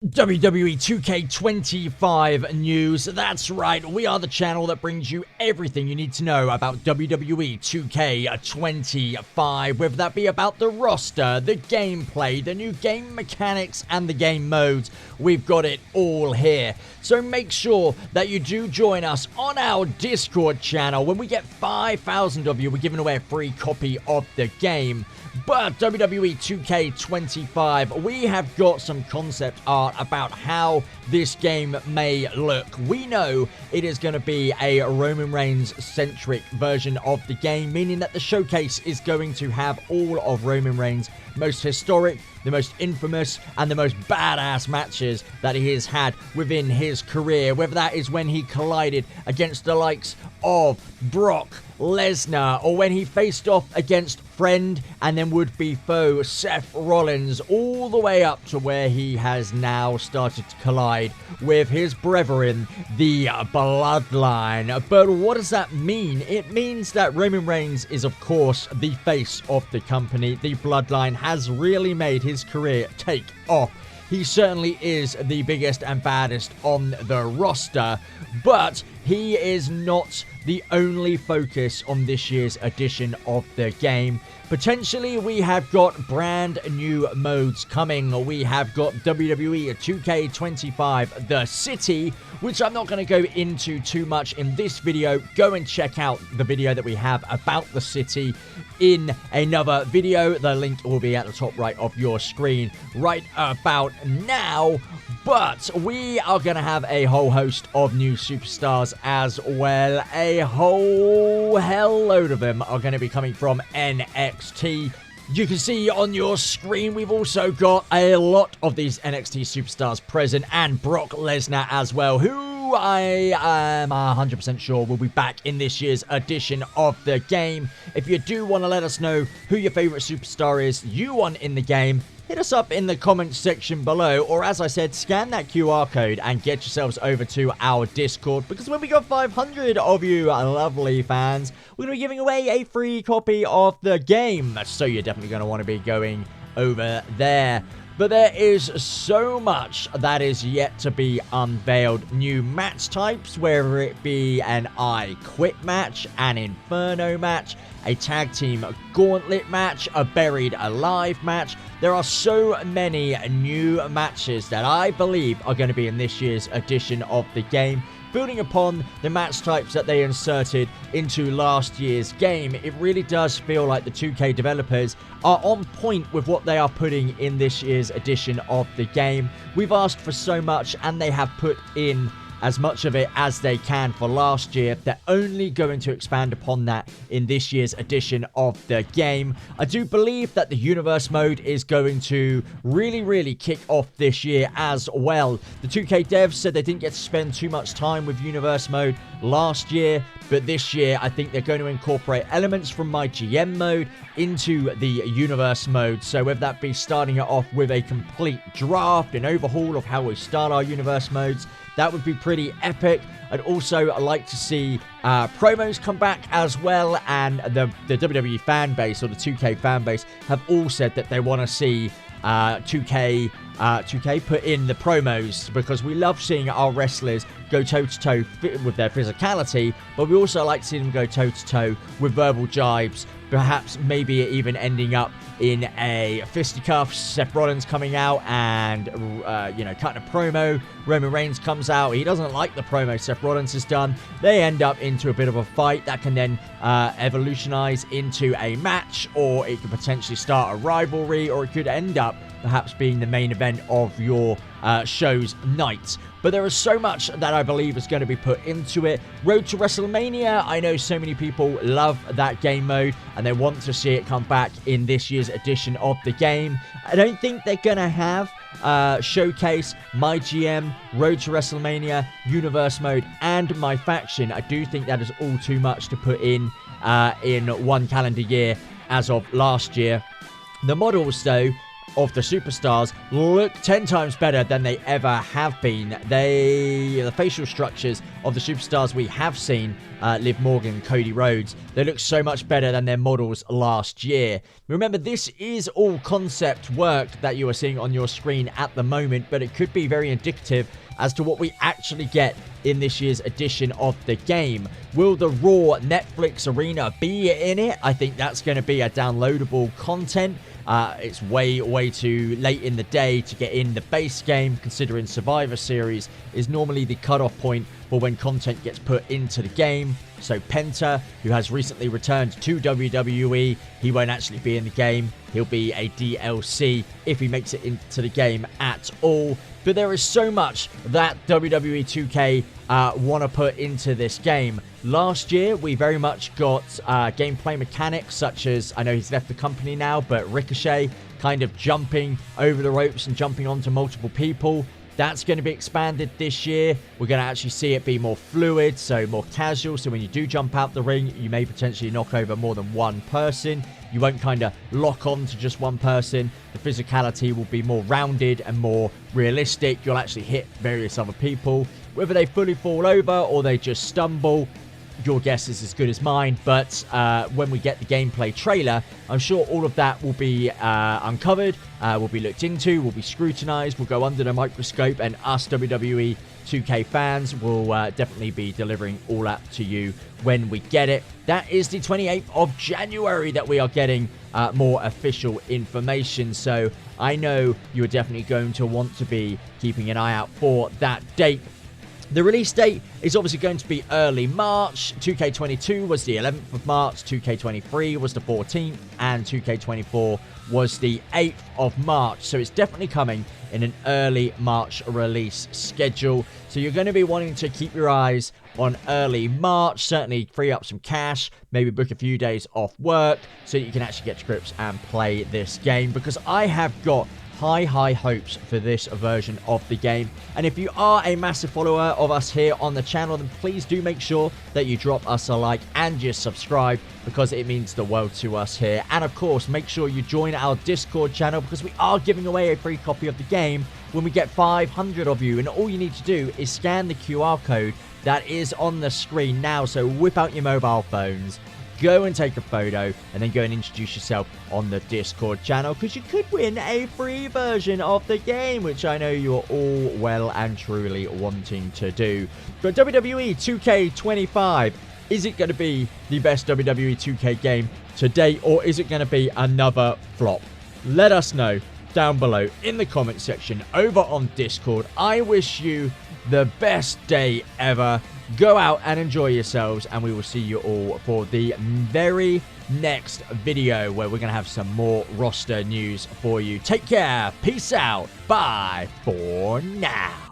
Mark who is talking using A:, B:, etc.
A: WWE 2K25 news. That's right, we are the channel that brings you everything you need to know about WWE 2K25, whether that be about the roster, the gameplay, the new game mechanics, and the game modes. We've got it all here. So make sure that you do join us on our Discord channel. When we get 5,000 of you, we're giving away a free copy of the game. But WWE 2K25, we have got some concept art about how this game may look. We know it is going to be a Roman Reigns-centric version of the game, meaning that the showcase is going to have all of Roman Reigns' most historic, the most infamous, and the most badass matches that he has had within his career. Whether that is when he collided against the likes of Brock Lesnar, or when he faced off against friend and then would-be foe Seth Rollins, all the way up to where he has now started to collide with his brethren, the Bloodline. But what does that mean? It means that Roman Reigns is, of course, the face of the company. The Bloodline has really made his career take off. He certainly is the biggest and baddest on the roster, but he is not the only focus on this year's edition of the game. Potentially, we have got brand new modes coming. We have got WWE 2K25 The City, which I'm not going to go into too much in this video. Go and check out the video that we have about the city in another video. The link will be at the top right of your screen right about now. But we are going to have a whole host of new superstars as well. A whole hell load of them are going to be coming from NXT. You can see on your screen, we've also got a lot of these NXT superstars present, and Brock Lesnar as well, who I am 100% sure will be back in this year's edition of the game. If you do want to let us know who your favorite superstar is you want in the game, hit us up in the comments section below, or as I said, scan that QR code and get yourselves over to our Discord, because when we got 500 of you lovely fans, we're going to be giving away a free copy of the game, so you're definitely going to want to be going over there. But there is so much that is yet to be unveiled. New match types, whether it be an I Quit match, an Inferno match, a tag team gauntlet match, a buried alive match. There are so many new matches that I believe are going to be in this year's edition of the game, building upon the match types that they inserted into last year's game. It really does feel like the 2K developers are on point with what they are putting in this year's edition of the game. We've asked for so much, and they have put in as much of it as they can for last year. They're only going to expand upon that in this year's edition of the game. I do believe that the universe mode is going to really kick off this year as well. The 2K devs said they didn't get to spend too much time with universe mode last year, but this year I think they're going to incorporate elements from my GM mode into the universe mode. So whether that be starting it off with a complete draft, an overhaul of how we start our universe modes, that would be pretty epic. I'd also like to see promos come back as well, and the WWE fan base, or the 2K fan base, have all said that they want to see 2K put in the promos, because we love seeing our wrestlers go toe-to-toe with their physicality, but we also like to see them go toe-to-toe with verbal jibes, perhaps maybe even ending up in a fisticuffs. Seth Rollins coming out and, cutting a promo. Roman Reigns comes out. He doesn't like the promo Seth Rollins has done. They end up into a bit of a fight that can then evolutionize into a match, or it could potentially start a rivalry, or it could end up perhaps being the main event of your show's night. But there is so much that I believe is going to be put into it. Road to WrestleMania, I know so many people love that game mode, and they want to see it come back in this year's edition of the game. I don't think they're going to have Showcase, My GM, Road to WrestleMania, Universe Mode, and My Faction. I do think that is all too much to put in one calendar year as of last year. The models, though, of the Superstars look 10 times better than they ever have been. The facial structures of the Superstars we have seen, Liv Morgan and Cody Rhodes, they look so much better than their models last year. Remember, this is all concept work that you are seeing on your screen at the moment, but it could be very indicative as to what we actually get in this year's edition of the game. Will the Raw Netflix arena be in it? I think that's going to be a downloadable content. It's way too late in the day to get in the base game, considering Survivor Series is normally the cutoff point for when content gets put into the game. So Penta, who has recently returned to WWE, he won't actually be in the game. He'll be a DLC if he makes it into the game at all. But there is so much that WWE 2K want to put into this game. Last year, we very much got gameplay mechanics such as, I know he's left the company now, but Ricochet kind of jumping over the ropes and jumping onto multiple people. That's going to be expanded this year. We're going to actually see it be more fluid, so more casual. So when you do jump out the ring, you may potentially knock over more than one person. You won't kind of lock on to just one person. The physicality will be more rounded and more realistic. You'll actually hit various other people. Whether they fully fall over or they just stumble, your guess is as good as mine. But when we get the gameplay trailer, I'm sure all of that will be uncovered, will be looked into, will be scrutinized, will go under the microscope, and us WWE 2K fans will definitely be delivering all that to you when we get it. That is the 28th of January that we are getting more official information. So I know you're definitely going to want to be keeping an eye out for that date. The release date is obviously going to be early March. 2K22 was the 11th of March, 2K23 was the 14th, and 2K24 was the 8th of March. So it's definitely coming in an early March release schedule. So you're going to be wanting to keep your eyes on early March. Certainly free up some cash, maybe book a few days off work so you can actually get to grips and play this game, because I have got high hopes for this version of the game. And if you are a massive follower of us here on the channel, then please do make sure that you drop us a like and just subscribe, because it means the world to us here. And of course, make sure you join our Discord channel, because we are giving away a free copy of the game when we get 500 of you. And all you need to do is scan the QR code that is on the screen now. So whip out your mobile phones, go and take a photo, and then go and introduce yourself on the Discord channel, because you could win a free version of the game, which I know you're all well and truly wanting to do. But WWE 2K25, is it going to be the best WWE 2K game to date, or is it going to be another flop? Let us know down below in the comment section over on Discord. I wish you the best day ever. Go out and enjoy yourselves, and we will see you all for the very next video, where we're going to have some more roster news for you. Take care. Peace out. Bye for now.